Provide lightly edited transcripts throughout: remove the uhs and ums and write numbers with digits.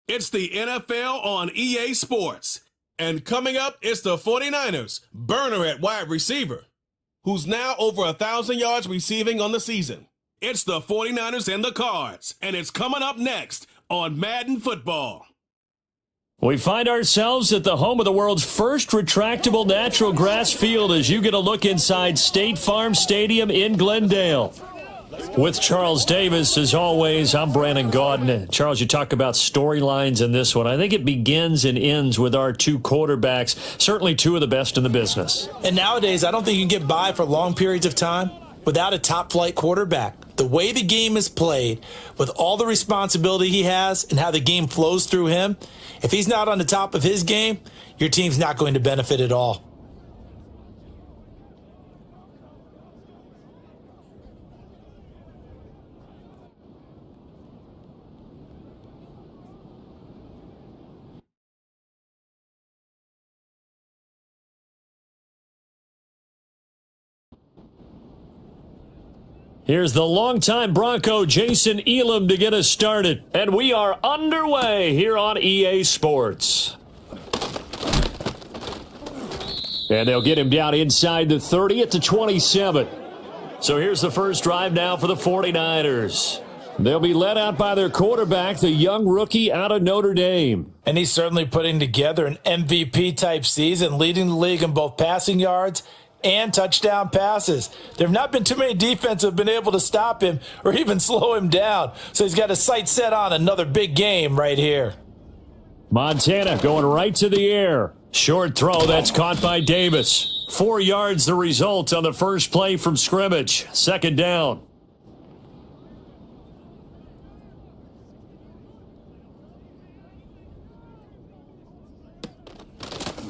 It's the NFL on EA Sports. And coming up, it's the 49ers, burner at wide receiver, who's now over 1,000 yards receiving on the season. It's the 49ers and the Cards, and it's coming up next on Madden Football. We find ourselves at the home of the world's first retractable natural grass field as you get a look inside State Farm Stadium in Glendale. With Charles Davis, as always, I'm Brandon Gaudin. Charles, you talk about storylines in this one. I think it begins and ends with our two quarterbacks, certainly two of the best in the business. And nowadays, I don't think you can get by for long periods of time without a top-flight quarterback. The way the game is played, with all the responsibility he has and how the game flows through him, if he's not on the top of his game, your team's not going to benefit at all. Here's the longtime Bronco, Jason Elam, to get us started. And we are underway here on EA Sports. And they'll get him down inside the 30 at the 27. So here's the first drive now for the 49ers. They'll be led out by their quarterback, the young rookie out of Notre Dame. And he's certainly putting together an MVP-type season, leading the league in both passing yards and touchdown passes. There have not been too many defenses that have been able to stop him or even slow him down. So he's got his sights set on another big game right here. Montana going right to the air. Short throw, that's caught by Davis. 4 yards the result on the first play from scrimmage. Second down.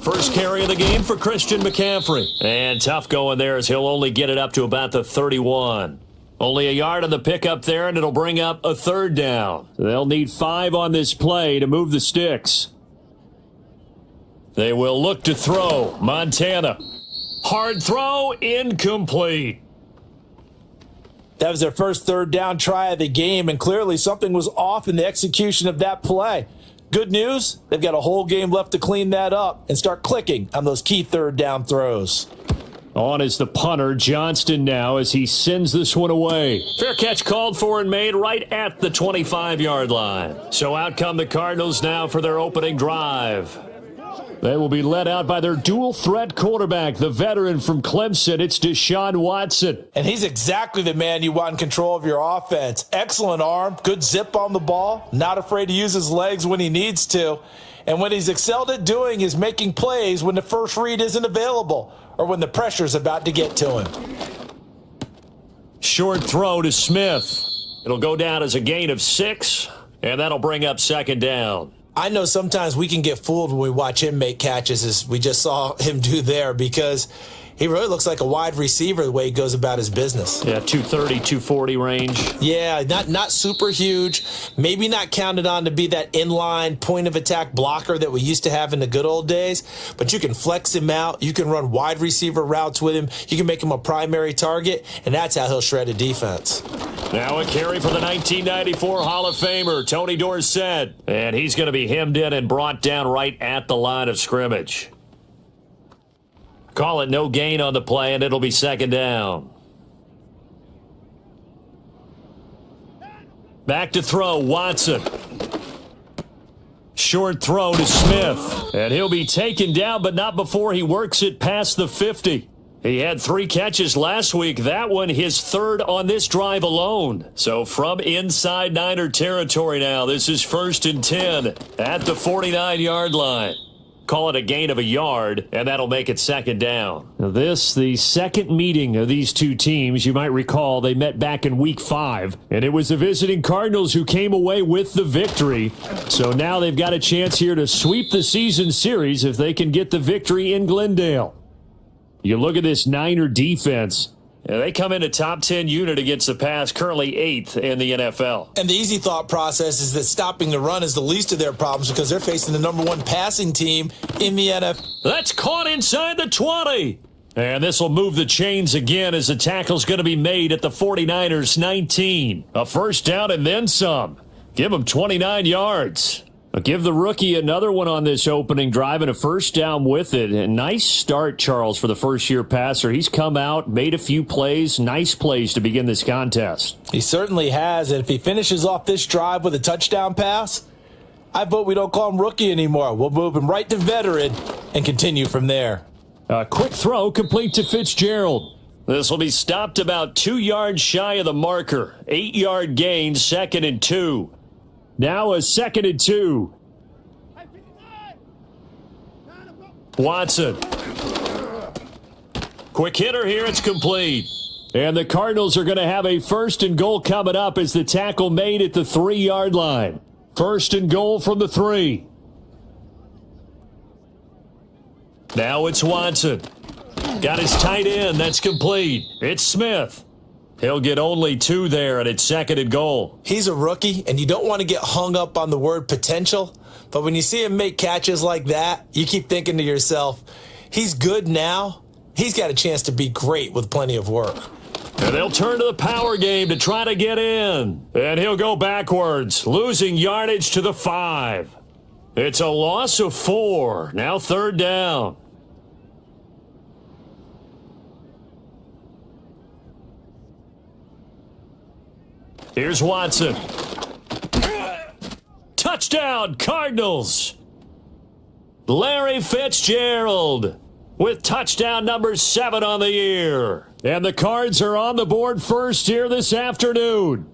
First carry of the game for Christian McCaffrey. And tough going there as he'll only get it up to about the 31. Only a yard on the pickup there, and it'll bring up a third down. They'll need 5 on this play to move the sticks. They will look to throw. Montana. Hard throw, incomplete. That was their first third down try of the game, and clearly something was off in the execution of that play. Good news, they've got a whole game left to clean that up and start clicking on those key third down throws. On is the punter, Johnston, now as he sends this one away. Fair catch called for and made right at the 25-yard line. So out come the Cardinals now for their opening drive. They will be led out by their dual-threat quarterback, the veteran from Clemson. It's Deshaun Watson. And he's exactly the man you want in control of your offense. Excellent arm, good zip on the ball, not afraid to use his legs when he needs to. And what he's excelled at doing is making plays when the first read isn't available or when the pressure's about to get to him. Short throw to Smith. It'll go down as a gain of 6, and that'll bring up second down. I know sometimes we can get fooled when we watch him make catches, as we just saw him do there, because he really looks like a wide receiver the way he goes about his business. Yeah, 230, 240 range. Yeah, not super huge. Maybe not counted on to be that inline point-of-attack blocker that we used to have in the good old days. But you can flex him out. You can run wide receiver routes with him. You can make him a primary target, and that's how he'll shred a defense. Now a carry for the 1994 Hall of Famer, Tony Dorsett. And he's going to be hemmed in and brought down right at the line of scrimmage. Call it no gain on the play, and it'll be second down. Back to throw, Watson. Short throw to Smith. And he'll be taken down, but not before he works it past the 50. He had 3 catches last week. That one his third on this drive alone. So from inside Niner territory now, this is 1st and 10 at the 49-yard line. Call it a gain of a yard, and that'll make it second down. Now this, the second meeting of these two teams. You might recall they met back in Week 5, and it was the visiting Cardinals who came away with the victory. So now they've got a chance here to sweep the season series if they can get the victory in Glendale. You look at this Niner defense. Yeah, they come in a top 10 unit against the pass, currently 8th in the NFL. And the easy thought process is that stopping the run is the least of their problems because they're facing the number 1 passing team in the NFL. That's caught inside the 20. And this will move the chains again as the tackle's going to be made at the 49ers 19. A first down and then some. Give them 29 yards. Give the rookie another one on this opening drive and a first down with it. A nice start, Charles, for the first-year passer. He's come out, made a few plays, nice plays to begin this contest. He certainly has, and if he finishes off this drive with a touchdown pass, I vote we don't call him rookie anymore. We'll move him right to veteran and continue from there. A quick throw complete to Fitzgerald. This will be stopped about 2 yards shy of the marker. 8-yard gain, 2nd and 2. Now a 2nd and 2. Watson. Quick hitter here, it's complete. And the Cardinals are going to have a 1st and goal coming up as the tackle made at the 3-yard line. 1st and goal from the 3. Now it's Watson. Got his tight end, that's complete. It's Smith. He'll get only 2 there, and it's 2nd and goal. He's a rookie, and you don't want to get hung up on the word potential. But when you see him make catches like that, you keep thinking to yourself, he's good now. He's got a chance to be great with plenty of work. And they'll turn to the power game to try to get in. And he'll go backwards, losing yardage to the 5. It's a loss of 4. Now 3rd down. Here's Watson. Touchdown, Cardinals. Larry Fitzgerald with touchdown number 7 on the year. And the Cards are on the board first here this afternoon.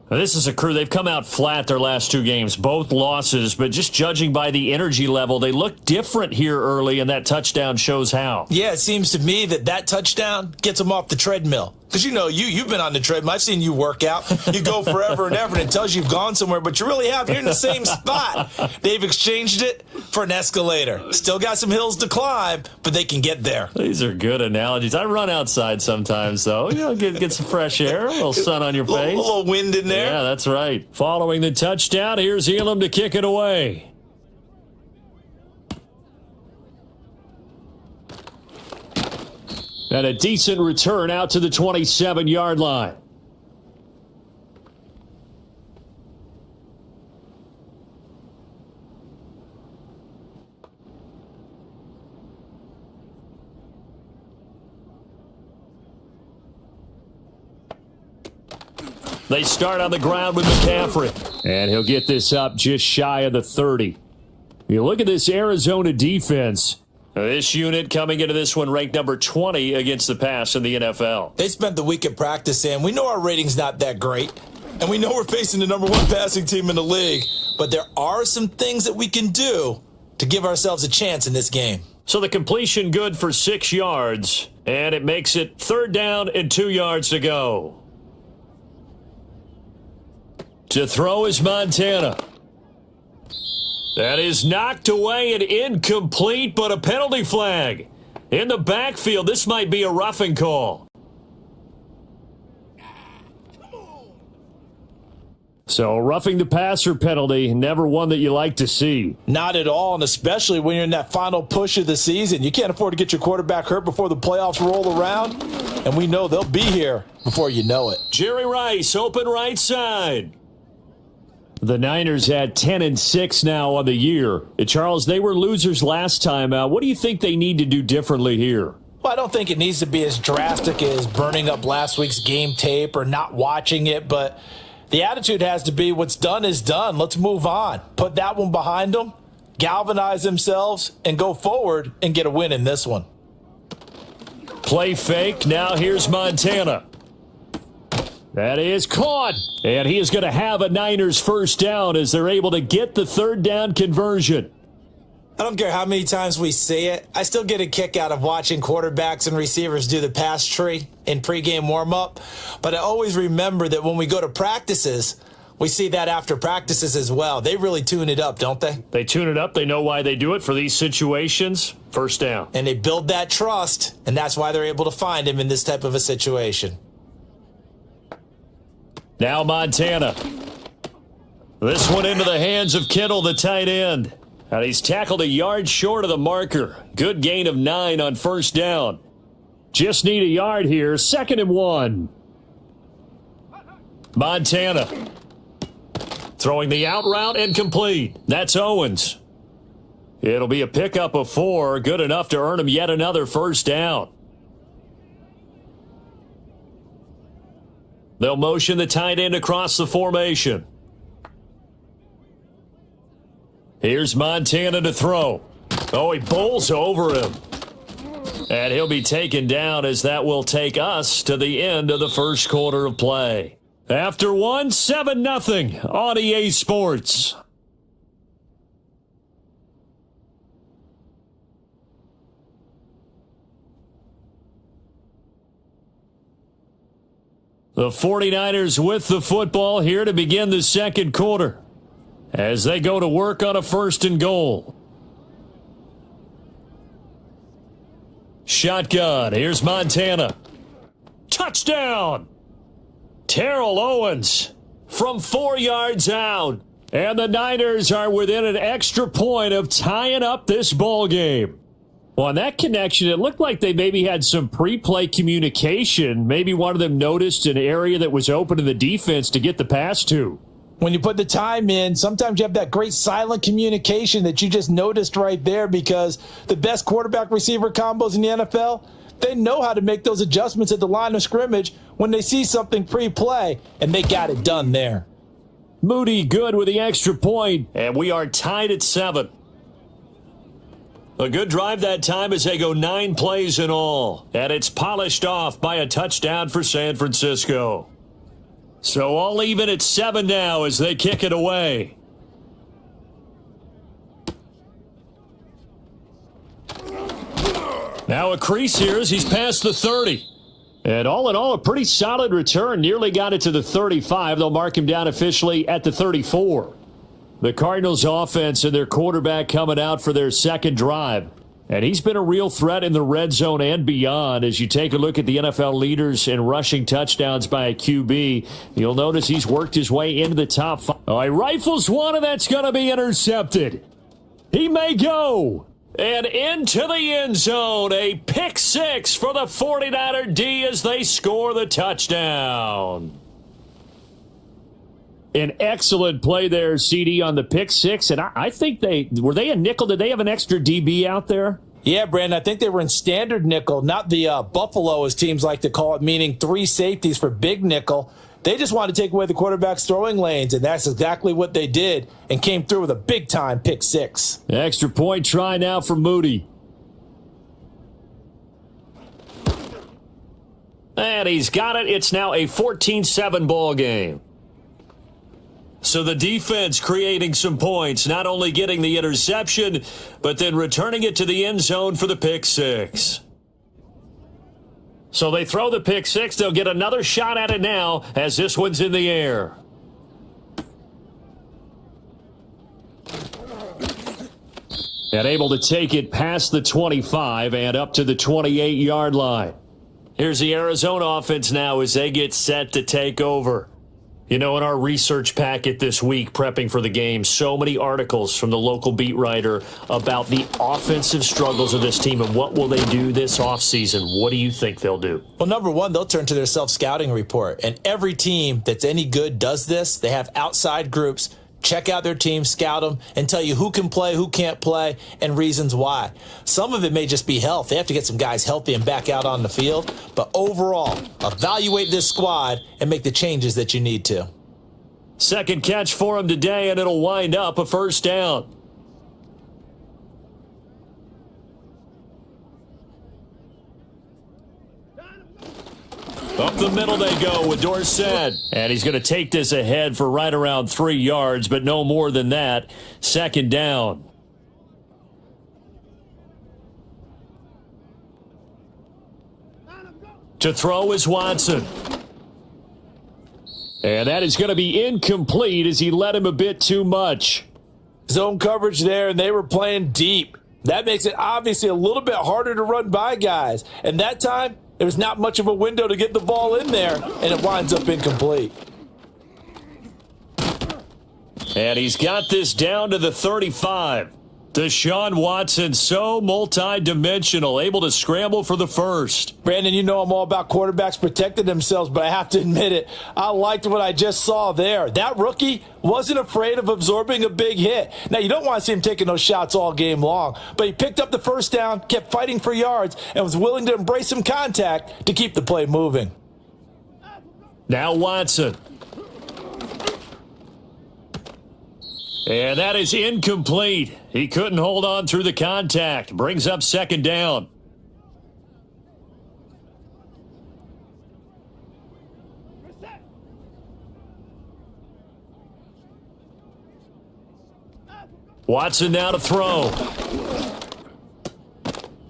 This is a crew. They've come out flat their last 2 games, both losses, but just judging by the energy level, they look different here early, and that touchdown shows how. Yeah, it seems to me that touchdown gets them off the treadmill. Because, you've been on the treadmill. I've seen you work out. You go forever and ever, and it tells you you've gone somewhere, but you really have. You're in the same spot. They've exchanged it for an escalator. Still got some hills to climb, but they can get there. These are good analogies. I run outside sometimes, though. Get some fresh air, a little sun on your face. A little wind in there. Yeah, that's right. Following the touchdown, here's Elam to kick it away. And a decent return out to the 27-yard line. They start on the ground with McCaffrey. And he'll get this up just shy of the 30. You look at this Arizona defense. This unit coming into this one ranked number 20 against the pass in the NFL. They spent the week at practice, and we know our rating's not that great. And we know we're facing the number 1 passing team in the league. But there are some things that we can do to give ourselves a chance in this game. So the completion good for 6 yards. And it makes it 3rd down and 2 yards to go. To throw is Montana. That is knocked away and incomplete, but a penalty flag. In the backfield, this might be a roughing call. So roughing the passer penalty, never one that you like to see. Not at all, and especially when you're in that final push of the season. You can't afford to get your quarterback hurt before the playoffs roll around, and we know they'll be here before you know it. Jerry Rice, open right side. The Niners had 10-6 now on the year. Charles, they were losers last time out. What do you think they need to do differently here? Well, I don't think it needs to be as drastic as burning up last week's game tape or not watching it, but the attitude has to be what's done is done. Let's move on. Put that one behind them, galvanize themselves, and go forward and get a win in this one. Play fake. Now here's Montana. That is caught. And he is going to have a Niners 1st down as they're able to get the 3rd down conversion. I don't care how many times we see it. I still get a kick out of watching quarterbacks and receivers do the pass tree in pregame warm-up. But I always remember that when we go to practices, we see that after practices as well. They really tune it up, don't they? They tune it up. They know why they do it for these situations. 1st down. And they build that trust, and that's why they're able to find him in this type of a situation. Now Montana. This one into the hands of Kittle, the tight end. And he's tackled a yard short of the marker. Good gain of 9 on 1st down. Just need a yard here. 2nd and 1. Montana. Throwing the out route and complete. That's Owens. It'll be a pickup of 4, good enough to earn him yet another first down. They'll motion the tight end across the formation. Here's Montana to throw. Oh, he bowls over him. And he'll be taken down as that will take us to the end of the first quarter of play. After 7-0 on EA Sports. The 49ers with the football here to begin the second quarter as they go to work on a 1st and goal. Shotgun. Here's Montana. Touchdown! Terrell Owens from 4 yards out. And the Niners are within an extra point of tying up this ball game. Well, on that connection, it looked like they maybe had some pre-play communication. Maybe one of them noticed an area that was open in the defense to get the pass to. When you put the time in, sometimes you have that great silent communication that you just noticed right there, because the best quarterback-receiver combos in the NFL, they know how to make those adjustments at the line of scrimmage when they see something pre-play, and they got it done there. Moody good with the extra point, and we are tied at 7. A good drive that time as they go 9 plays in all. And it's polished off by a touchdown for San Francisco. So all even at 7 now as they kick it away. Now a crease here as he's past the 30. And all in all, a pretty solid return. Nearly got it to the 35. They'll mark him down officially at the 34. The Cardinals offense and their quarterback coming out for their second drive. And he's been a real threat in the red zone and beyond. As you take a look at the NFL leaders in rushing touchdowns by a QB, you'll notice he's worked his way into the top 5. Oh, he rifles one, and that's going to be intercepted. He may go. And into the end zone, a pick 6 for the 49er D as they score the touchdown. An excellent play there, CD, on the pick 6. And I think were they a nickel? Did they have an extra DB out there? Yeah, Brandon, I think they were in standard nickel, not the Buffalo, as teams like to call it, meaning 3 safeties for big nickel. They just wanted to take away the quarterback's throwing lanes, and that's exactly what they did, and came through with a big-time pick 6. Extra point try now for Moody. And he's got it. It's now a 14-7 ball game. So the defense creating some points, not only getting the interception, but then returning it to the end zone for the pick 6. So they throw the pick 6. They'll get another shot at it now as this one's in the air. And able to take it past the 25 and up to the 28-yard line. Here's the Arizona offense now as they get set to take over. You know, in our research packet this week, prepping for the game, so many articles from the local beat writer about the offensive struggles of this team and what will they do this offseason. What do you think they'll do? Well, number one, they'll turn to their self-scouting report. And every team that's any good does this. They have outside groups. Check out their team, scout them, and tell you who can play, who can't play, and reasons why. Some of it may just be health. They have to get some guys healthy and back out on the field. But overall, evaluate this squad and make the changes that you need to. Second catch for him today, and it'll wind up a first down. Up the middle they go with Dorsett. And he's going to take this ahead for right around 3 yards, but no more than that. Second down. To throw is Watson. And that is going to be incomplete as he led him a bit too much. Zone coverage there, and they were playing deep. That makes it obviously a little bit harder to run by guys. And that time, there was not much of a window to get the ball in there, and it winds up incomplete. And he's got this down to the 35. Deshaun Watson, so multi-dimensional, able to scramble for the first. Brandon, you know I'm all about quarterbacks protecting themselves, but I have to admit it, I liked what I just saw there. That rookie wasn't afraid of absorbing a big hit. Now, you don't want to see him taking those shots all game long, but he picked up the first down, kept fighting for yards, and was willing to embrace some contact to keep the play moving. Now Watson. And that is incomplete. He couldn't hold on through the contact. Brings up second down. Watson now to throw.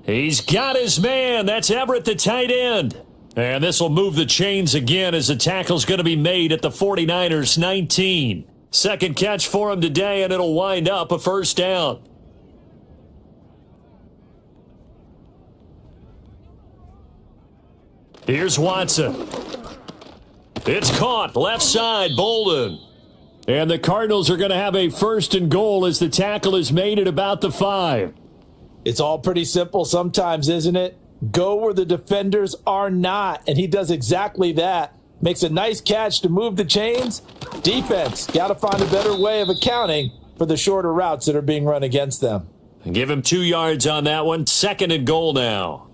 He's got his man. That's Everett, the tight end. And this will move the chains again as the tackle's going to be made at the 49ers 19. Second catch for him today, and it'll wind up a first down. Here's Watson. It's caught. Left side, Bolden. And the Cardinals are going to have a first and goal as the tackle is made at about the 5. It's all pretty simple sometimes, isn't it? Go where the defenders are not, and he does exactly that. Makes a nice catch to move the chains. Defense, got to find a better way of accounting for the shorter routes that are being run against them. Give him 2 yards on that one. Second and goal now.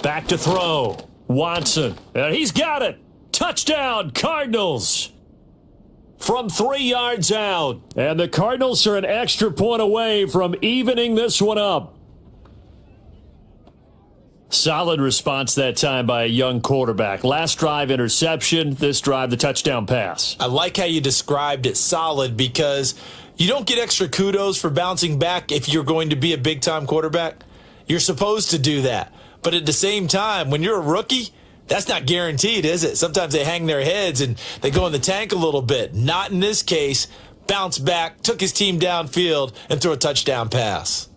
Back to throw. Watson. And he's got it. Touchdown, Cardinals. From 3 yards out. And the Cardinals are an extra point away from evening this one up. Solid response that time by a young quarterback. Last drive, interception. This drive, the touchdown pass. I like how you described it, solid, because you don't get extra kudos for bouncing back if you're going to be a big-time quarterback. You're supposed to do that. But at the same time, when you're a rookie, that's not guaranteed, is it? Sometimes they hang their heads and they go in the tank a little bit. Not in this case. Bounce back, took his team downfield, and threw a touchdown pass.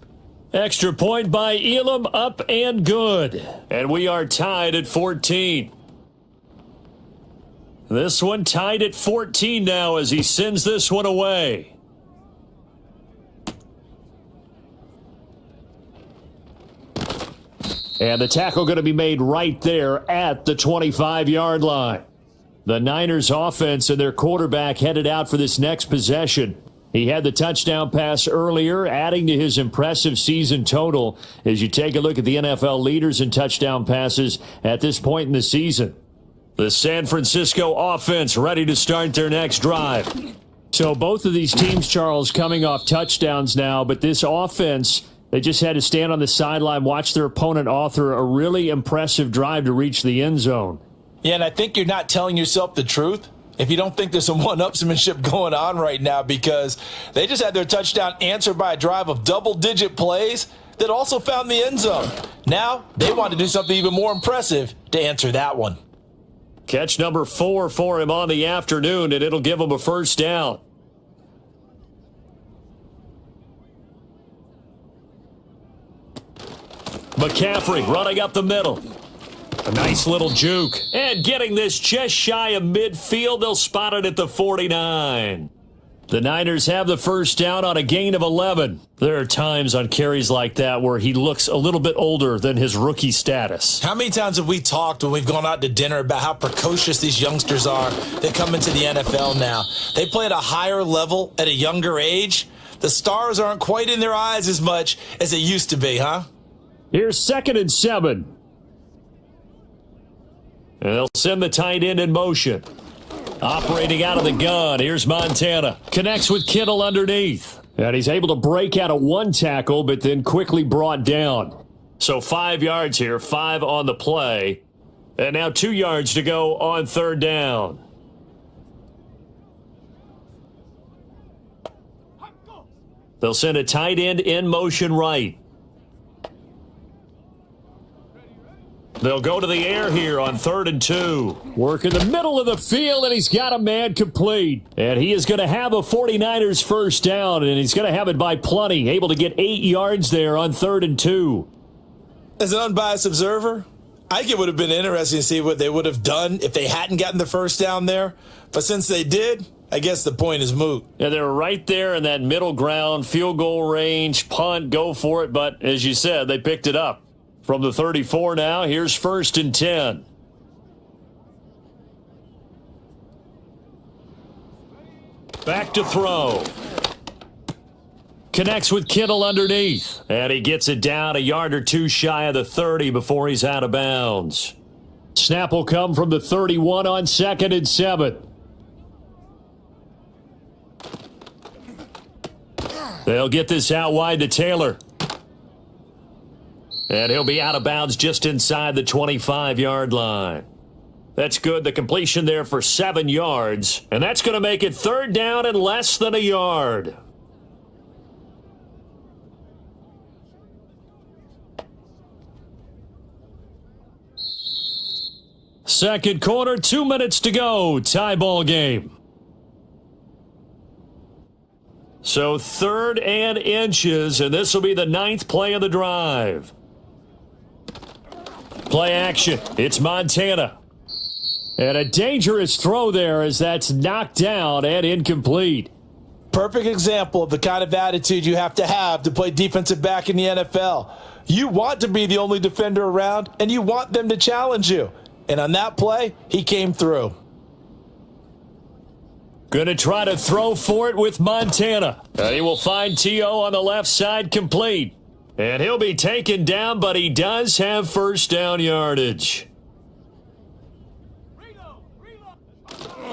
Extra point by Elam, up and good. And we are tied at 14. This one tied at 14 now as he sends this one away. And the tackle going to be made right there at the 25-yard line. The Niners offense and their quarterback headed out for this next possession. He had the touchdown pass earlier, adding to his impressive season total as you take a look at the NFL leaders in touchdown passes at this point in the season. The San Francisco offense ready to start their next drive. So both of these teams, Charles, coming off touchdowns now, but this offense, they just had to stand on the sideline, watch their opponent author a really impressive drive to reach the end zone. Yeah, and I think you're not telling yourself the truth if you don't think there's some one-upsmanship going on right now, because they just had their touchdown answered by a drive of double-digit plays that also found the end zone. Now, they want to do something even more impressive to answer that one. Catch number 4 for him on the afternoon, and it'll give him a first down. McCaffrey running up the middle. A nice little juke. And getting this just shy of midfield, they'll spot it at the 49. The Niners have the first down on a gain of 11. There are times on carries like that where he looks a little bit older than his rookie status. How many times have we talked when we've gone out to dinner about how precocious these youngsters are that come into the NFL now? They play at a higher level at a younger age. The stars aren't quite in their eyes as much as they used to be, huh? Here's 2nd and 7. And they'll send the tight end in motion. Operating out of the gun. Here's Montana. Connects with Kittle underneath. And he's able to break out of one tackle, but then quickly brought down. So 5 yards here, 5 on the play. And now 2 yards to go on third down. They'll send a tight end in motion right. They'll go to the air here on 3rd and 2. Work in the middle of the field, and he's got a man complete. And he is going to have a 49ers first down, and he's going to have it by plenty. Able to get 8 yards there on 3rd and 2. As an unbiased observer, I think it would have been interesting to see what they would have done if they hadn't gotten the first down there. But since they did, I guess the point is moot. Yeah, they're right there in that middle ground, field goal range, punt, go for it. But as you said, they picked it up. From the 34 now, here's 1st and 10. Back to throw. Connects with Kittle underneath. And he gets it down a yard or two shy of the 30 before he's out of bounds. Snap will come from the 31 on 2nd and 7. They'll get this out wide to Taylor. And he'll be out of bounds just inside the 25-yard line. That's good. The completion there for 7 yards. And that's going to make it 3rd down and less than a yard. Second quarter, 2 minutes to go. Tie ball game. So 3rd and inches, and this will be the 9th play of the drive. Play action. It's Montana. And a dangerous throw there as that's knocked down and incomplete. Perfect example of the kind of attitude you have to play defensive back in the NFL. You want to be the only defender around, and you want them to challenge you. And on that play, he came through. Going to try to throw for it with Montana. And he will find T.O. on the left side complete. And he'll be taken down, but he does have first down yardage.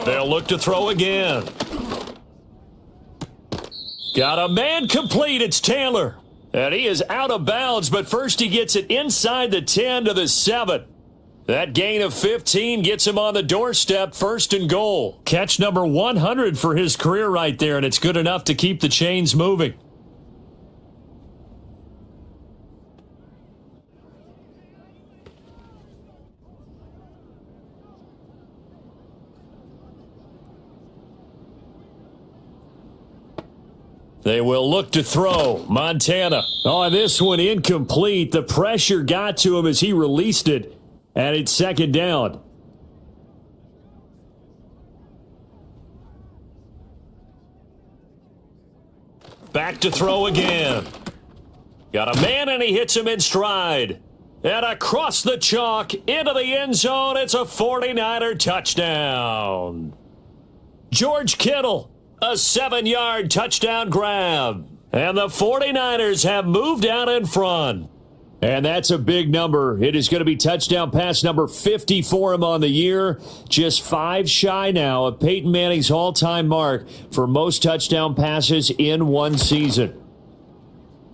They'll look to throw again. Got a man complete. It's Taylor. And he is out of bounds, but first he gets it inside the 10 to the 7. That gain of 15 gets him on the doorstep, 1st and goal. Catch number 100 for his career right there, and it's good enough to keep the chains moving. They will look to throw. Montana. Oh, this one incomplete. The pressure got to him as he released it. And it's 2nd down. Back to throw again. Got a man and he hits him in stride. And across the chalk into the end zone. It's a 49er touchdown. George Kittle, a 7-yard touchdown grab. And the 49ers have moved out in front. And that's a big number. It is going to be touchdown pass number 50 for him on the year. Just 5 shy now of Peyton Manning's all-time mark for most touchdown passes in one season.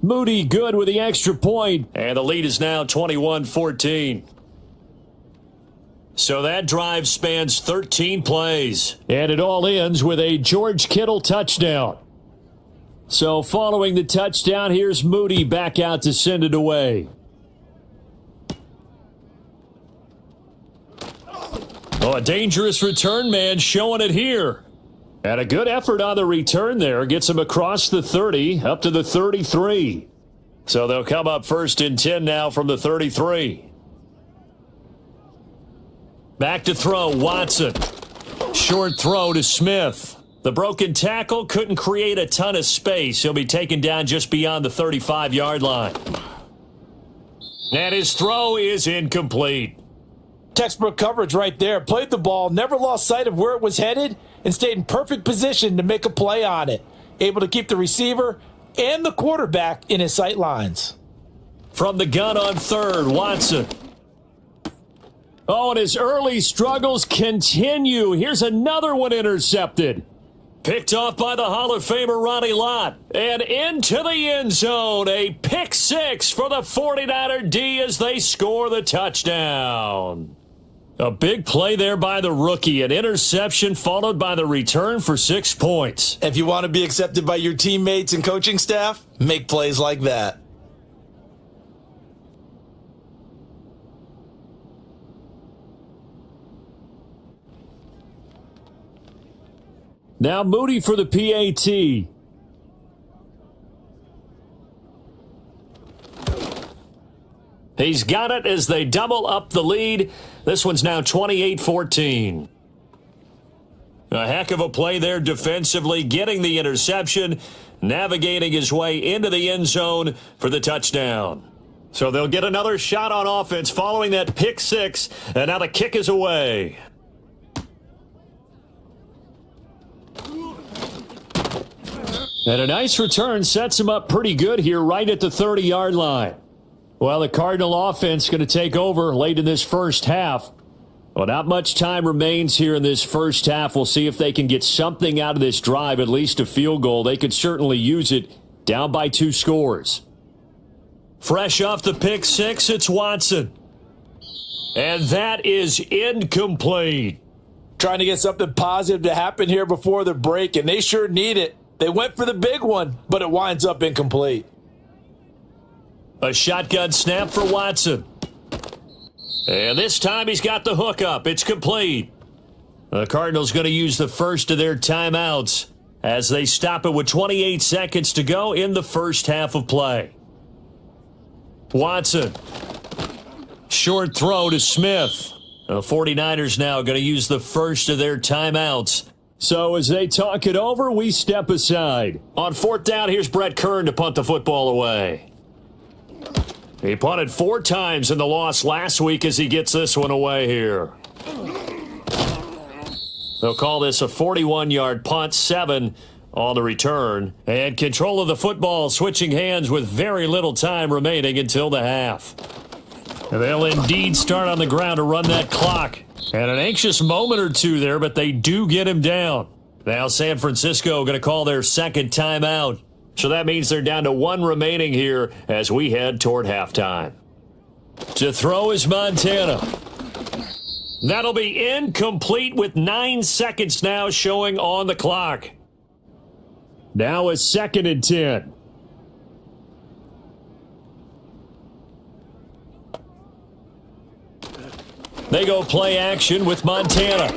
Moody good with the extra point. And the lead is now 21-14. So that drive spans 13 plays. And it all ends with a George Kittle touchdown. So following the touchdown, here's Moody back out to send it away. Oh, a dangerous return man showing it here. And a good effort on the return there. Gets him across the 30, up to the 33. So they'll come up 1st and 10 now from the 33. Back to throw, Watson. Short throw to Smith. The broken tackle couldn't create a ton of space. He'll be taken down just beyond the 35-yard line. And his throw is incomplete. Textbook coverage right there. Played the ball, never lost sight of where it was headed, and stayed in perfect position to make a play on it. Able to keep the receiver and the quarterback in his sight lines. From the gun on 3rd, Watson. Oh, and his early struggles continue. Here's another one intercepted. Picked off by the Hall of Famer Ronnie Lott. And into the end zone. A pick 6 for the 49er D as they score the touchdown. A big play there by the rookie. An interception followed by the return for 6 points. If you want to be accepted by your teammates and coaching staff, make plays like that. Now Moody for the PAT. He's got it as they double up the lead. This one's now 28-14. A heck of a play there defensively, getting the interception, navigating his way into the end zone for the touchdown. So they'll get another shot on offense following that pick six, and now the kick is away. And a nice return sets him up pretty good here right at the 30-yard line. Well, the Cardinal offense going to take over late in this first half. Well, not much time remains here in this first half. We'll see if they can get something out of this drive, at least a field goal. They could certainly use it, down by 2 scores. Fresh off the pick six, it's Watson. And that is incomplete. Trying to get something positive to happen here before the break, and they sure need it. They went for the big one, but it winds up incomplete. A shotgun snap for Watson. And this time he's got the hook up. It's complete. The Cardinals going to use the first of their timeouts as they stop it with 28 seconds to go in the first half of play. Watson. Short throw to Smith. The 49ers now going to use the first of their timeouts. So as they talk it over, we step aside. On 4th down, here's Brett Kern to punt the football away. He punted 4 times in the loss last week as he gets this one away here. They'll call this a 41-yard punt, 7 on the return. And control of the football switching hands with very little time remaining until the half. And they'll indeed start on the ground to run that clock. And an anxious moment or two there, but they do get him down. Now San Francisco going to call their second timeout. So that means they're down to 1 remaining here as we head toward halftime. To throw is Montana. That'll be incomplete with 9 seconds now showing on the clock. Now a 2nd and 10. They go play action with Montana.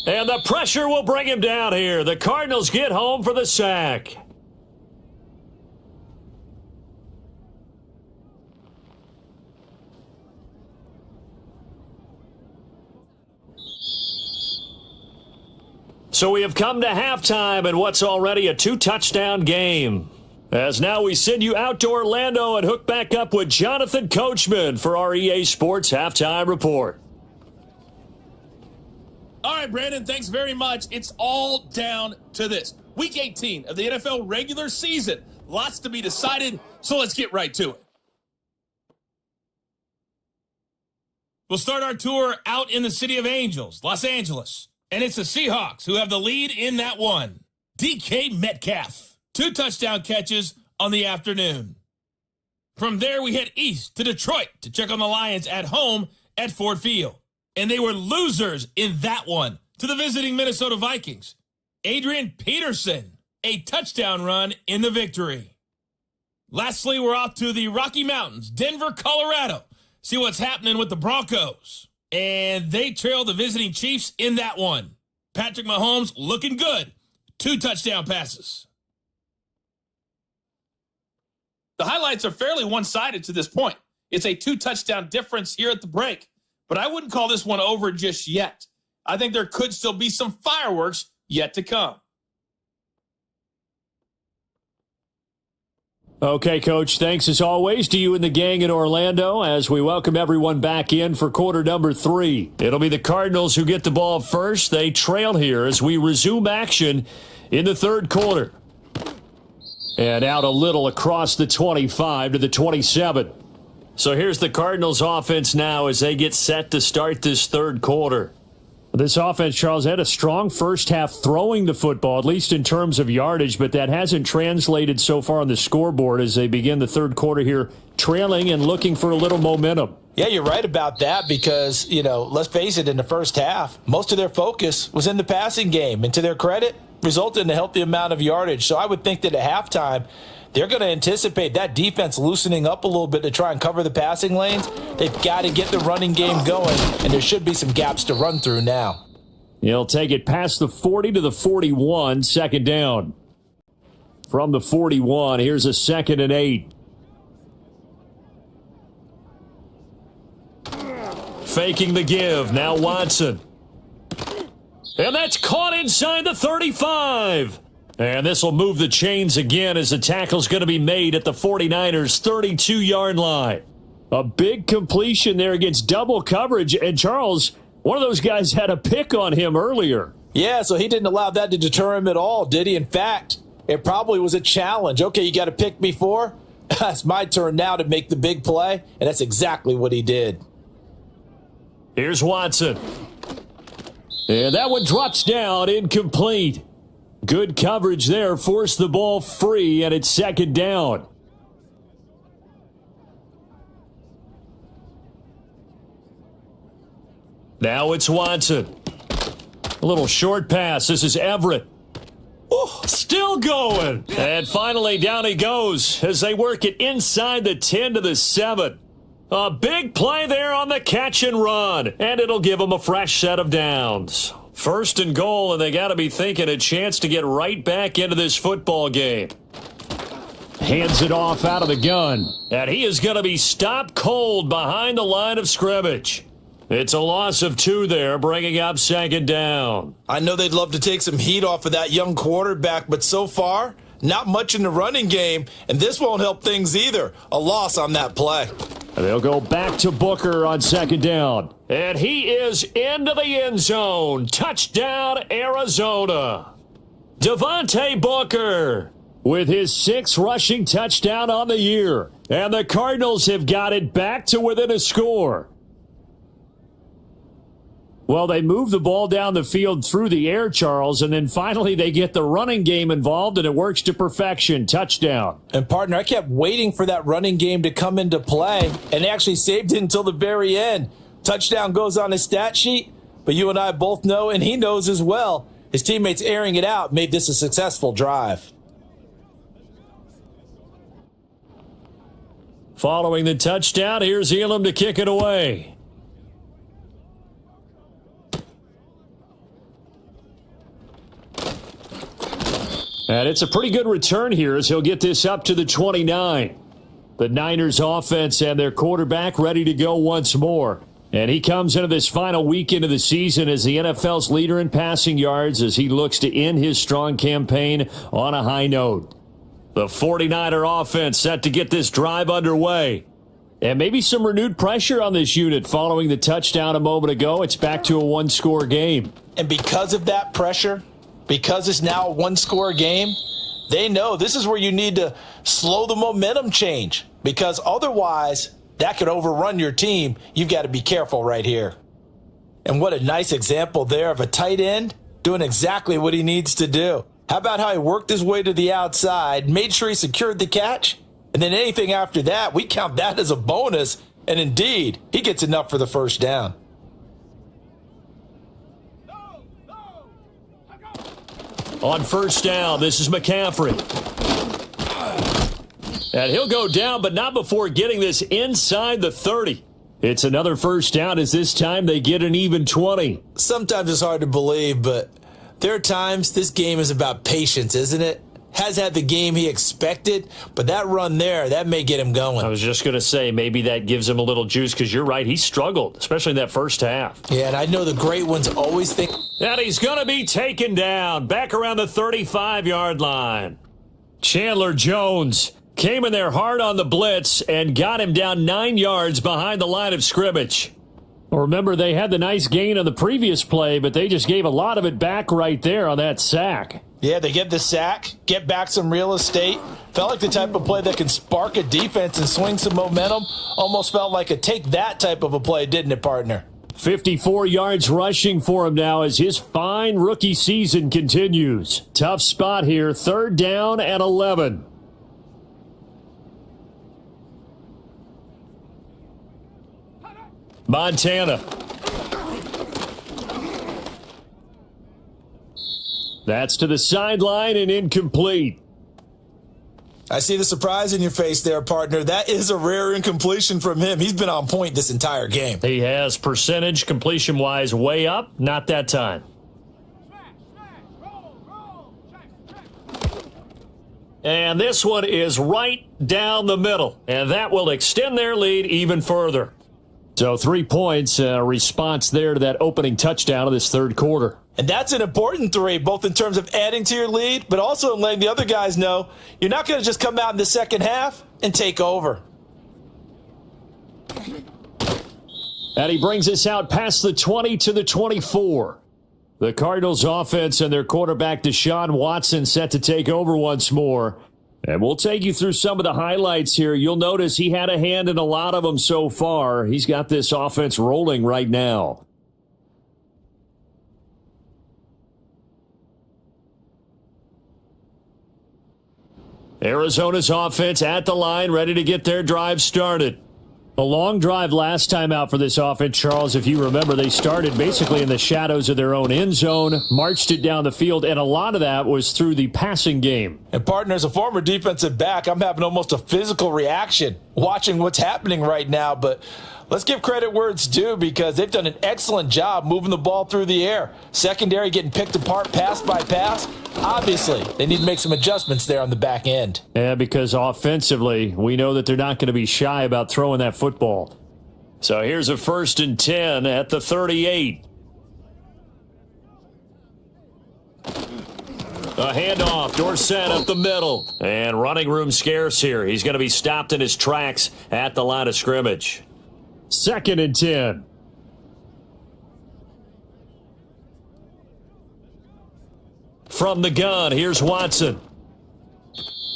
And the pressure will bring him down here. The Cardinals get home for the sack. So we have come to halftime in what's already a 2-touchdown game. As now we send you out to Orlando and hook back up with Jonathan Coachman for our EA Sports Halftime Report. All right, Brandon, thanks very much. It's all down to this. Week 18 of the NFL regular season. Lots to be decided, so let's get right to it. We'll start our tour out in the City of Angels, Los Angeles. And it's the Seahawks who have the lead in that one. DK Metcalf, 2 touchdown catches on the afternoon. From there, we head east to Detroit to check on the Lions at home at Ford Field. And they were losers in that one to the visiting Minnesota Vikings. Adrian Peterson, a touchdown run in the victory. Lastly, we're off to the Rocky Mountains, Denver, Colorado. See what's happening with the Broncos. And they trail the visiting Chiefs in that one. Patrick Mahomes looking good. 2 touchdown passes. The highlights are fairly one-sided to this point. It's a 2-touchdown difference here at the break. But I wouldn't call this one over just yet. I think there could still be some fireworks yet to come. Okay, Coach, thanks as always to you and the gang in Orlando as we welcome everyone back in for quarter number 3. It'll be the Cardinals who get the ball first. They trail here as we resume action in the third quarter. And out a little across the 25 to the 27. So here's the Cardinals offense now as they get set to start this third quarter. This offense, Charles, had a strong first half throwing the football, at least in terms of yardage, but that hasn't translated so far on the scoreboard as they begin the third quarter here, trailing and looking for a little momentum. Yeah, you're right about that because, let's face it, in the first half, most of their focus was in the passing game. And to their credit, resulted in a healthy amount of yardage. So I would think that at halftime, they're going to anticipate that defense loosening up a little bit to try and cover the passing lanes. They've got to get the running game going, and there should be some gaps to run through now. He'll take it past the 40 to the 41, second down. From the 41, here's a 2nd and 8. faking the give. Now Watson. And that's caught inside the 35. And this will move the chains again as the tackle's going to be made at the 49ers' 32-yard line. A big completion there against double coverage. And Charles, one of those guys had a pick on him earlier. Yeah, so he didn't allow that to deter him at all, did he? In fact, it probably was a challenge. Okay, you got to pick me for? It's my turn now to make the big play, and that's exactly what he did. Here's Watson. And that one drops down, incomplete. Good coverage there, forced the ball free, and it's second down. Now it's Watson. A little short pass. This is Everett. Still going. And finally, down he goes as they work it inside the 10 to the 7. A big play there on the catch and run, and it'll give them a fresh set of downs. First and goal, and they got to be thinking a chance to get right back into this football game. Hands it off out of the gun, and he is going to be stopped cold behind the line of scrimmage. It's a loss of 2 there, bringing up second down. I know they'd love to take some heat off of that young quarterback, but so far, not much in the running game, and this won't help things either. A loss on that play. They'll go back to Booker on second down. And he is into the end zone. Touchdown, Arizona. Devontae Booker with his 6th rushing touchdown on the year. And the Cardinals have got it back to within a score. Well, they move the ball down the field through the air, Charles, and then finally they get the running game involved, and it works to perfection. Touchdown. And, partner, I kept waiting for that running game to come into play, and they actually saved it until the very end. Touchdown goes on his stat sheet, but you and I both know, and he knows as well, his teammates airing it out made this a successful drive. Following the touchdown, here's Elam to kick it away. And it's a pretty good return here as he'll get this up to the 29. The Niners offense and their quarterback ready to go once more. And he comes into this final weekend of the season as the NFL's leader in passing yards as he looks to end his strong campaign on a high note. The 49er offense set to get this drive underway. And maybe some renewed pressure on this unit following the touchdown a moment ago. It's back to a one-score game. And because of that pressure, because it's now a one-score game, they know this is where you need to slow the momentum change, because otherwise that could overrun your team. You've got to be careful right here. And what a nice example there of a tight end doing exactly what he needs to do. How about how he worked his way to the outside, made sure he secured the catch, and then anything after that, we count that as a bonus, and indeed, he gets enough for the first down. On first down, this is McCaffrey. And he'll go down, but not before getting this inside the 30. It's another first down as this time they get an even 20. Sometimes it's hard to believe, but there are times this game is about patience, isn't it? Has had the game he expected, but that run there, that may get him going. I was just going to say, maybe that gives him a little juice, because you're right, he struggled, especially in that first half. Yeah, and I know the great ones always think. And he's going to be taken down, back around the 35-yard line. Chandler Jones came in there hard on the blitz and got him down 9 yards behind the line of scrimmage. Remember, they had the nice gain on the previous play, but they just gave a lot of it back right there on that sack. Yeah, they get the sack, get back some real estate. Felt like the type of play that can spark a defense and swing some momentum. Almost felt like a take that type of a play, didn't it, partner? 54 yards rushing for him now as his fine rookie season continues. Tough spot here, third down and 11. Montana. That's to the sideline and incomplete. I see the surprise in your face there, partner. That is a rare incompletion from him. He's been on point this entire game. He has percentage completion-wise way up, not that time. And this one is right down the middle, and that will extend their lead even further. So 3 points, a response there to that opening touchdown of this third quarter. And that's an important 3, both in terms of adding to your lead, but also in letting the other guys know you're not going to just come out in the second half and take over. And he brings us out past the 20 to the 24. The Cardinals offense and their quarterback Deshaun Watson set to take over once more. And we'll take you through some of the highlights here. You'll notice he had a hand in a lot of them so far. He's got this offense rolling right now. Arizona's offense at the line, ready to get their drive started. A long drive last time out for this offense, Charles. If you remember, they started basically in the shadows of their own end zone, marched it down the field, and a lot of that was through the passing game. And partner, as a former defensive back, I'm having almost a physical reaction watching what's happening right now. But let's give credit where it's due, because they've done an excellent job moving the ball through the air. Secondary getting picked apart pass by pass. Obviously, they need to make some adjustments there on the back end. Yeah, because offensively, we know that they're not going to be shy about throwing that football. So here's a 1st and 10 at the 38. A handoff, Dorsett up the middle. And running room scarce here. He's going to be stopped in his tracks at the line of scrimmage. 2nd and 10. From the gun, here's Watson.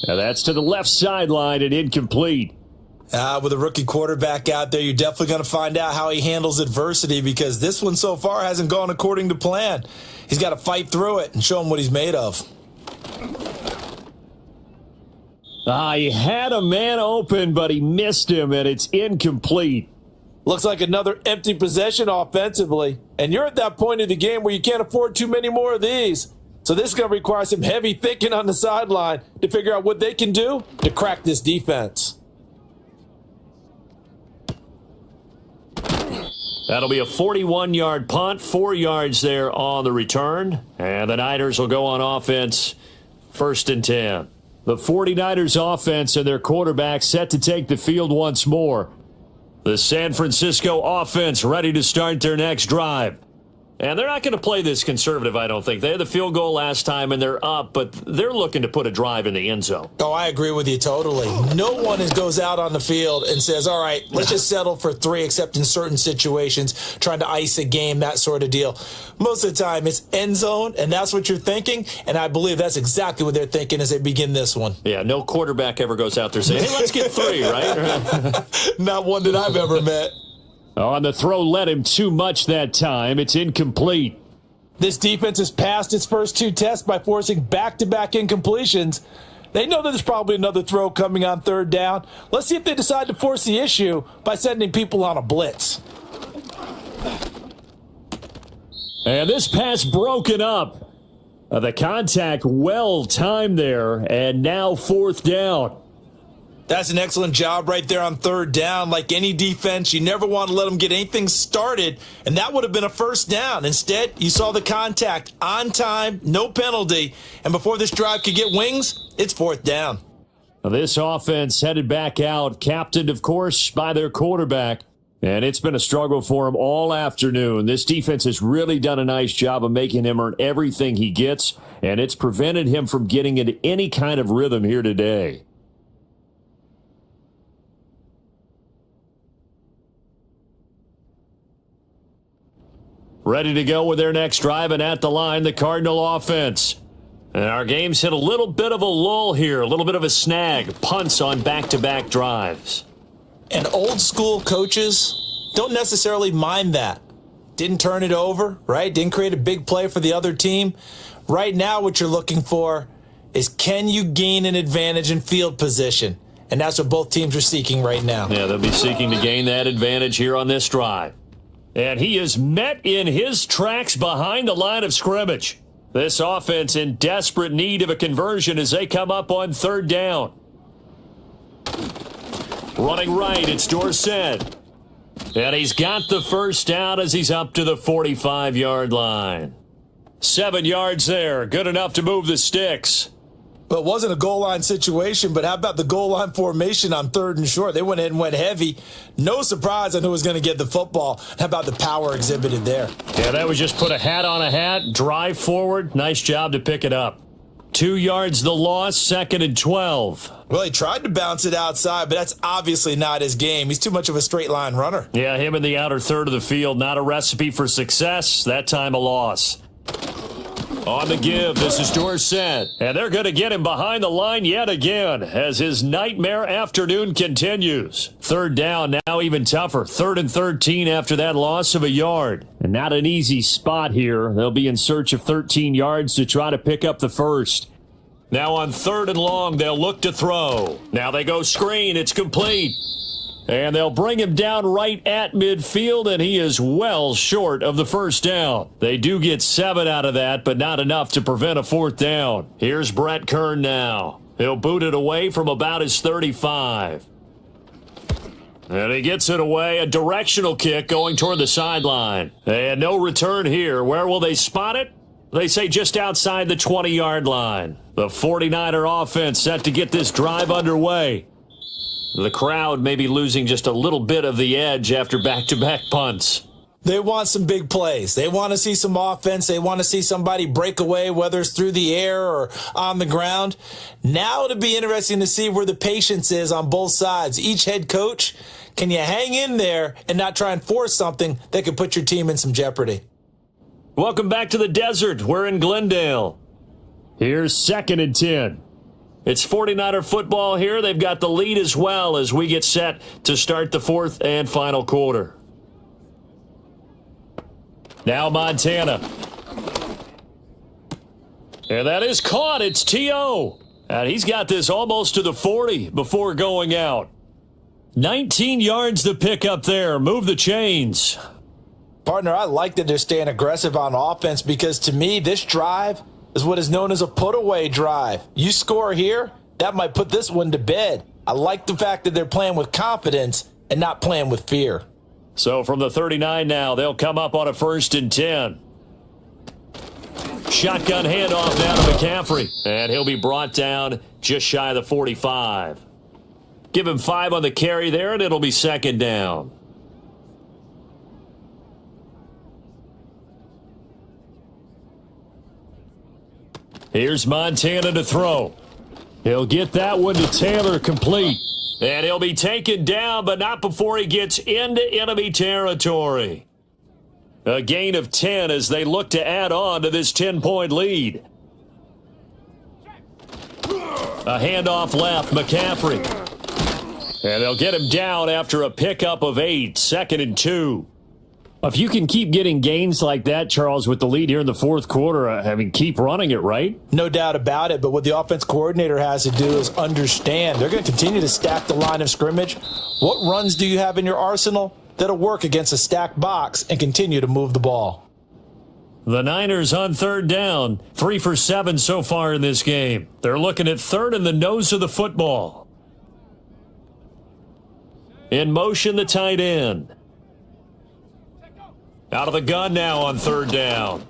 Now that's to the left sideline and incomplete. With a rookie quarterback out there, you're definitely going to find out how he handles adversity, because this one so far hasn't gone according to plan. He's got to fight through it and show him what he's made of. He had a man open, but he missed him, and it's incomplete. Looks like another empty possession offensively. And you're at that point of the game where you can't afford too many more of these. So this is going to require some heavy thinking on the sideline to figure out what they can do to crack this defense. That'll be a 41-yard punt, 4 yards there on the return. And the Niners will go on offense, 1st and 10. The 49ers offense and their quarterback set to take the field once more. The San Francisco offense ready to start their next drive. And they're not going to play this conservative, I don't think. They had the field goal last time, and they're up, but they're looking to put a drive in the end zone. Oh, I agree with you totally. No one goes out on the field and says, all right, let's just settle for 3, except in certain situations, trying to ice a game, that sort of deal. Most of the time, it's end zone, and that's what you're thinking, and I believe that's exactly what they're thinking as they begin this one. Yeah, no quarterback ever goes out there saying, hey, let's get 3, right? Not one that I've ever met. On the throw, led him too much that time. It's incomplete. This defense has passed its first 2 tests by forcing back-to-back incompletions. They know that there's probably another throw coming on 3rd down. Let's see if they decide to force the issue by sending people on a blitz. And this pass broken up. The contact well timed there, and now 4th down. That's an excellent job right there on 3rd down. Like any defense, you never want to let them get anything started, and that would have been a 1st down. Instead, you saw the contact on time, no penalty, and before this drive could get wings, it's 4th down. This offense headed back out, captained, of course, by their quarterback, and it's been a struggle for him all afternoon. This defense has really done a nice job of making him earn everything he gets, and it's prevented him from getting into any kind of rhythm here today. Ready to go with their next drive, and at the line, the Cardinal offense. And our game's hit a little bit of a lull here, a little bit of a snag. Punts on back-to-back drives. And old school coaches don't necessarily mind that. Didn't turn it over, right? Didn't create a big play for the other team. Right now, what you're looking for is, can you gain an advantage in field position? And that's what both teams are seeking right now. Yeah, they'll be seeking to gain that advantage here on this drive. And he is met in his tracks behind the line of scrimmage. This offense in desperate need of a conversion as they come up on 3rd down. Running right, it's Dorsett. And he's got the 1st down as he's up to the 45-yard line. 7 yards there, good enough to move the sticks. Well, it wasn't a goal line situation, but how about the goal line formation on 3rd and short? They went ahead and went heavy. No surprise on who was going to get the football. How about the power exhibited there? Yeah, that was just put a hat on a hat, drive forward. Nice job to pick it up. 2 yards the loss, 2nd and 12. Well, he tried to bounce it outside, but that's obviously not his game. He's too much of a straight line runner. Yeah, him in the outer third of the field. Not a recipe for success. That time a loss. On the give, this is Dorsett. And they're going to get him behind the line yet again as his nightmare afternoon continues. 3rd down, now even tougher. 3rd and 13 after that loss of a yard. And not an easy spot here. They'll be in search of 13 yards to try to pick up the first. Now on 3rd and long, they'll look to throw. Now they go screen. It's complete. And they'll bring him down right at midfield, and he is well short of the first down. They do get 7 out of that, but not enough to prevent a 4th down. Here's Brett Kern now. He'll boot it away from about his 35. And he gets it away, a directional kick going toward the sideline. And no return here. Where will they spot it? They say just outside the 20-yard line. The 49er offense set to get this drive underway. The crowd may be losing just a little bit of the edge after back-to-back punts. They want some big plays. They want to see some offense. They want to see somebody break away, whether it's through the air or on the ground. Now it'll be interesting to see where the patience is on both sides. Each head coach, can you hang in there and not try and force something that could put your team in some jeopardy? Welcome back to the desert. We're in Glendale. Here's 2nd and 10. It's 49er football here. They've got the lead as well as we get set to start the 4th and final quarter. Now Montana. And that is caught. It's T.O. And he's got this almost to the 40 before going out. 19 yards to pick up there. Move the chains. Partner, I like that they're staying aggressive on offense because to me, this drive is what is known as a put-away drive. You score here, that might put this one to bed. I like the fact that they're playing with confidence and not playing with fear. So from the 39 now, they'll come up on a 1st and 10. Shotgun handoff now to McCaffrey. And he'll be brought down just shy of the 45. Give him 5 on the carry there, and it'll be 2nd down. Here's Montana to throw. He'll get that one to Taylor complete. And he'll be taken down, but not before he gets into enemy territory. A gain of 10 as they look to add on to this 10-point lead. A handoff left, McCaffrey. And they'll get him down after a pickup of 8, 2nd and 2. If you can keep getting gains like that, Charles, with the lead here in the 4th quarter, keep running it, right? No doubt about it, but what the offense coordinator has to do is understand. They're going to continue to stack the line of scrimmage. What runs do you have in your arsenal that'll work against a stacked box and continue to move the ball? The Niners on 3rd down, 3 for 7 so far in this game. They're looking at 3rd in the nose of the football. In motion, the tight end. Out of the gun now on 3rd down.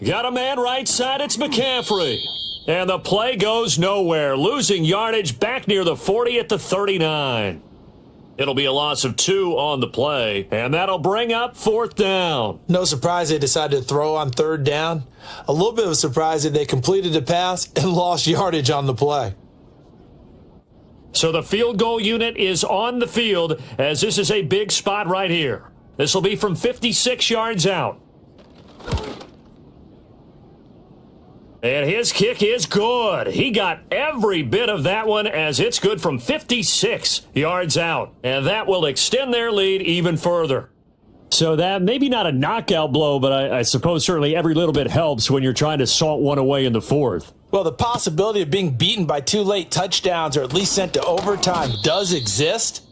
Got a man right side, it's McCaffrey. And the play goes nowhere, losing yardage back near the 40 at the 39. It'll be a loss of 2 on the play, and that'll bring up 4th down. No surprise they decided to throw on 3rd down. A little bit of a surprise that they completed the pass and lost yardage on the play. So the field goal unit is on the field as this is a big spot right here. This will be from 56 yards out. And his kick is good. He got every bit of that one as it's good from 56 yards out. And that will extend their lead even further. So that maybe not a knockout blow, but I suppose certainly every little bit helps when you're trying to salt one away in the 4th. Well, the possibility of being beaten by 2 late touchdowns or at least sent to overtime does exist.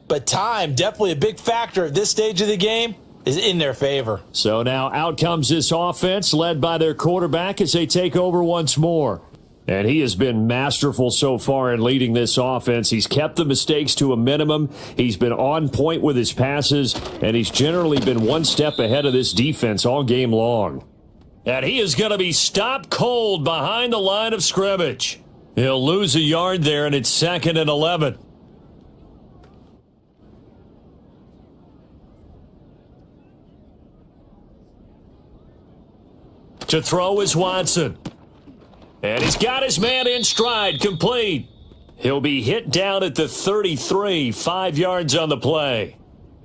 But time, definitely a big factor at this stage of the game, is in their favor. So now out comes this offense led by their quarterback as they take over once more. And he has been masterful so far in leading this offense. He's kept the mistakes to a minimum. He's been on point with his passes, and he's generally been one step ahead of this defense all game long. And he is going to be stopped cold behind the line of scrimmage. He'll lose a yard there, and it's 2nd and 11. To throw is Watson. And he's got his man in stride, complete. He'll be hit down at the 33, 5 yards on the play.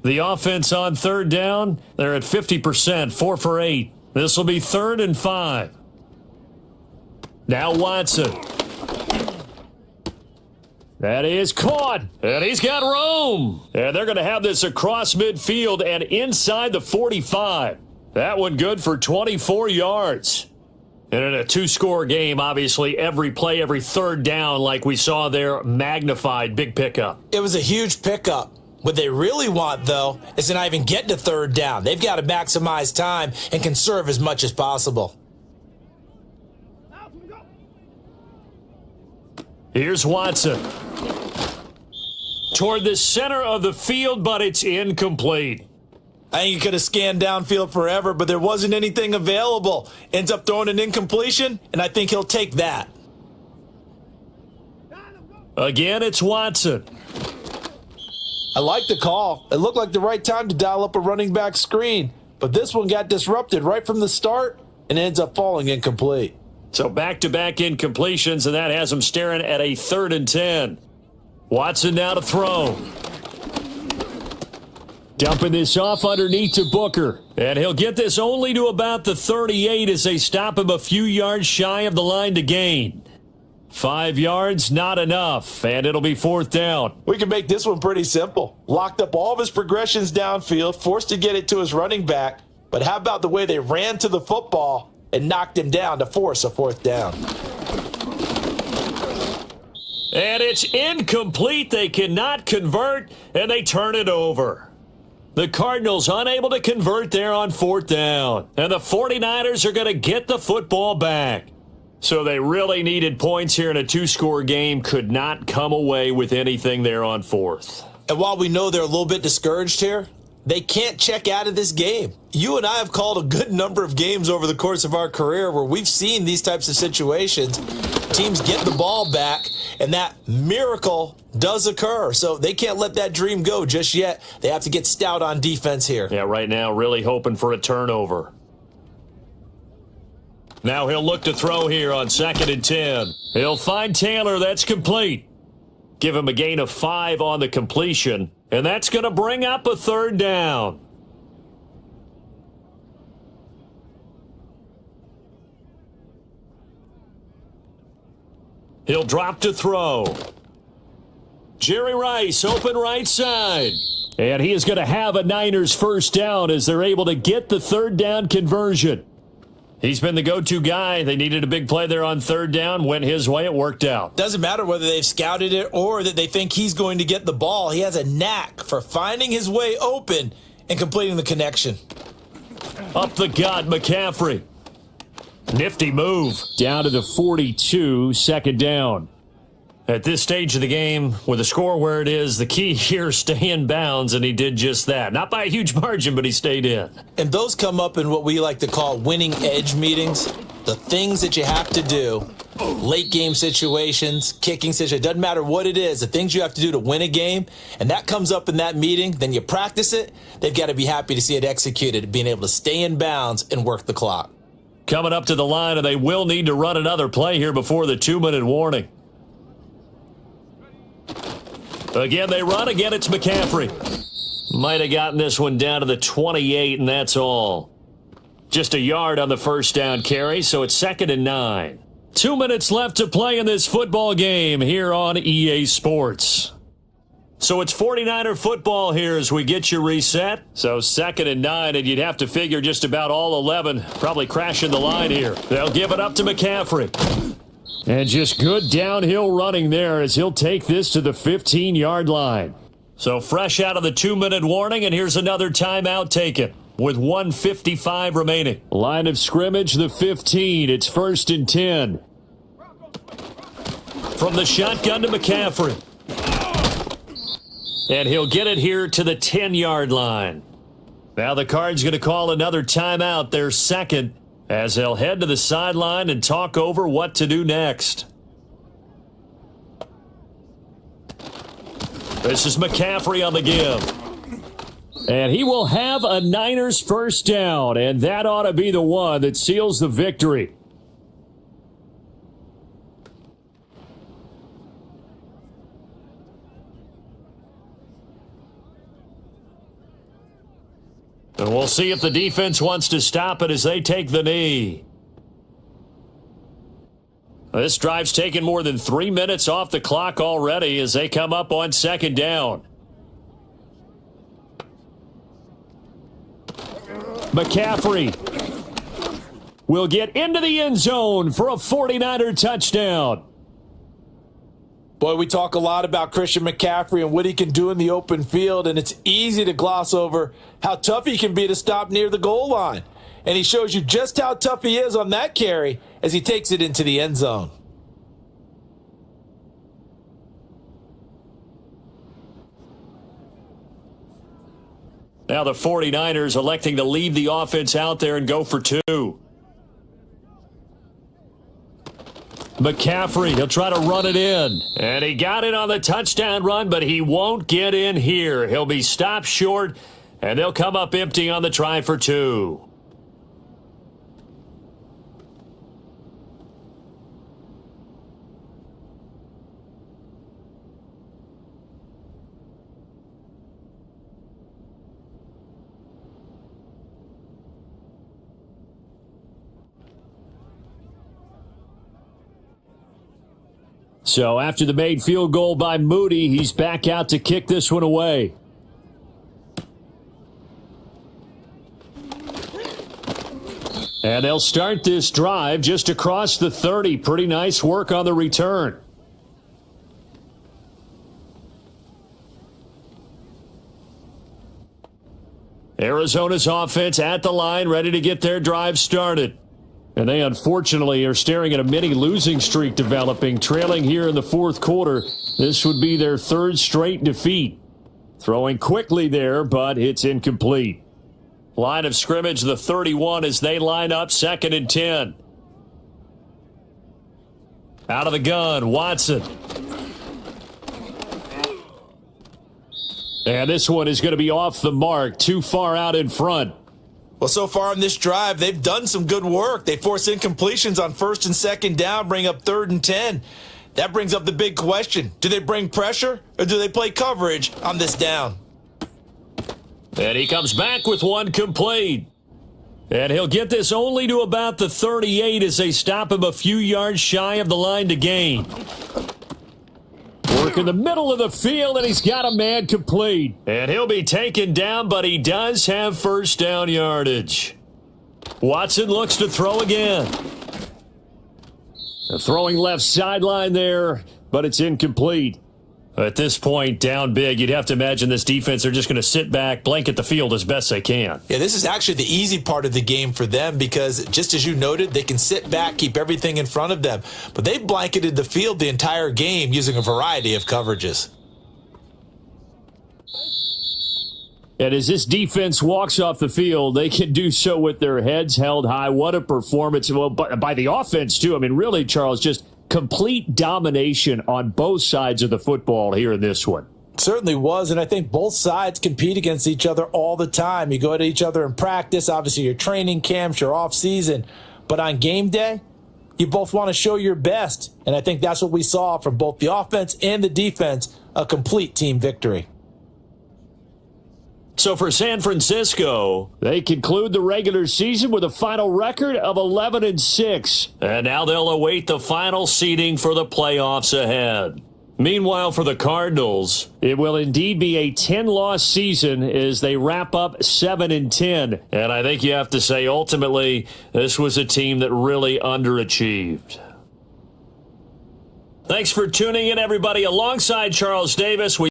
The offense on 3rd down, they're at 50%, 4 for 8. This will be 3rd and 5. Now Watson. That is caught, and he's got room. And they're going to have this across midfield and inside the 45. That one good for 24 yards. And in a 2-score game, obviously, every play, every 3rd down, like we saw there, magnified, big pickup. It was a huge pickup. What they really want, though, is to not even get to 3rd down. They've got to maximize time and conserve as much as possible. Here's Watson. Toward the center of the field, but it's incomplete. I think he could have scanned downfield forever, but there wasn't anything available. Ends up throwing an incompletion, and I think he'll take that. Again, it's Watson. I like the call. It looked like the right time to dial up a running back screen, but this one got disrupted right from the start and ends up falling incomplete. So back-to-back incompletions, and that has him staring at a 3rd and 10. Watson now to throw. Dumping this off underneath to Booker. And he'll get this only to about the 38 as they stop him a few yards shy of the line to gain. 5 yards, not enough, and it'll be 4th down. We can make this one pretty simple. Locked up all of his progressions downfield, forced to get it to his running back. But how about the way they ran to the football and knocked him down to force a 4th down? And it's incomplete. They cannot convert, and they turn it over. The Cardinals unable to convert there on 4th down. And the 49ers are going to get the football back. So they really needed points here in a 2-score game. Could not come away with anything there on 4th. And while we know they're a little bit discouraged here, they can't check out of this game. You and I have called a good number of games over the course of our career where we've seen these types of situations. Teams get the ball back, and that miracle does occur. So they can't let that dream go just yet. They have to get stout on defense here. Yeah, right now really hoping for a turnover. Now he'll look to throw here on 2nd and 10. He'll find Taylor. That's complete. Give him a gain of 5 on the completion, and that's going to bring up a 3rd down. He'll drop to throw. Jerry Rice, open right side. And he is going to have a Niners 1st down as they're able to get the 3rd down conversion. He's been the go-to guy. They needed a big play there on 3rd down. Went his way. It worked out. Doesn't matter whether they've scouted it or that they think he's going to get the ball. He has a knack for finding his way open and completing the connection. Up the gut, McCaffrey. Nifty move. Down to the 42, 2nd down. At this stage of the game, with the score where it is, the key here, stay in bounds, and he did just that. Not by a huge margin, but he stayed in. And those come up in what we like to call winning edge meetings. The things that you have to do, late game situations, kicking situations, doesn't matter what it is, the things you have to do to win a game, and that comes up in that meeting, then you practice it, they've got to be happy to see it executed, being able to stay in bounds and work the clock. Coming up to the line, and they will need to run another play here before the 2-minute warning. Again, they run. Again, it's McCaffrey. Might have gotten this one down to the 28, and that's all. Just a yard on the 1st down carry, so it's 2nd and 9. 2 minutes left to play in this football game here on EA Sports. So it's 49er football here as we get you reset. So 2nd and 9, and you'd have to figure just about all 11 probably crashing the line here. They'll give it up to McCaffrey. And just good downhill running there as he'll take this to the 15-yard line. So fresh out of the 2-minute warning, and here's another timeout taken with 1:55 remaining. Line of scrimmage, the 15. It's 1st and 10. From the shotgun to McCaffrey. And he'll get it here to the 10-yard line. Now the Cards going to call another timeout, their 2nd, as they'll head to the sideline and talk over what to do next. This is McCaffrey on the give. And he will have a Niners first down, and that ought to be the one that seals the victory. And we'll see if the defense wants to stop it as they take the knee. This drive's taken more than 3 minutes off the clock already as they come up on second down. McCaffrey will get into the end zone for a 49er touchdown. Boy, we talk a lot about Christian McCaffrey and what he can do in the open field, and it's easy to gloss over how tough he can be to stop near the goal line. And he shows you just how tough he is on that carry as he takes it into the end zone. Now the 49ers electing to leave the offense out there and go for two. McCaffrey, he'll try to run it in. And he got it on the touchdown run, but he won't get in here. He'll be stopped short, and they'll come up empty on the try for two. So after the made field goal by Moody, he's back out to kick this one away. And they'll start this drive just across the 30. Pretty nice work on the return. Arizona's offense at the line, ready to get their drive started. And they unfortunately are staring at a mini losing streak developing, trailing here in the fourth quarter. This would be their third straight defeat. Throwing quickly there, but it's incomplete. Line of scrimmage, the 31 as they line up, 2nd and 10. Out of the gun, Watson. And this one is going to be off the mark, too far out in front. Well, so far in this drive, they've done some good work. They force incompletions on 1st and 2nd down, bring up 3rd and 10. That brings up the big question. Do they bring pressure or do they play coverage on this down? And he comes back with one complete. And he'll get this only to about the 38 as they stop him a few yards shy of the line to gain. Work in the middle of the field, and he's got a man complete. And he'll be taken down, but he does have first down yardage. Watson looks to throw again. Throwing left sideline there, but it's incomplete. At this point, down big, you'd have to imagine this defense are just going to sit back, blanket the field as best they can. Yeah, this is actually the easy part of the game for them because, just as you noted, they can sit back, keep everything in front of them. But they've blanketed the field the entire game using a variety of coverages. And as this defense walks off the field, they can do so with their heads held high. What a performance. Well, by the offense, too. I mean, really, Charles, just complete domination on both sides of the football here in this one. Certainly was, and I think both sides compete against each other all the time. You go at each other in practice, obviously your training camps, your off-season, but on game day, you both want to show your best, and I think that's what we saw from both the offense and the defense, a complete team victory. So for San Francisco, they conclude the regular season with a final record of 11-6. And now they'll await the final seeding for the playoffs ahead. Meanwhile, for the Cardinals, it will indeed be a 10-loss season as they wrap up 7-10. And I think you have to say, ultimately, this was a team that really underachieved. Thanks for tuning in, everybody. Alongside Charles Davis,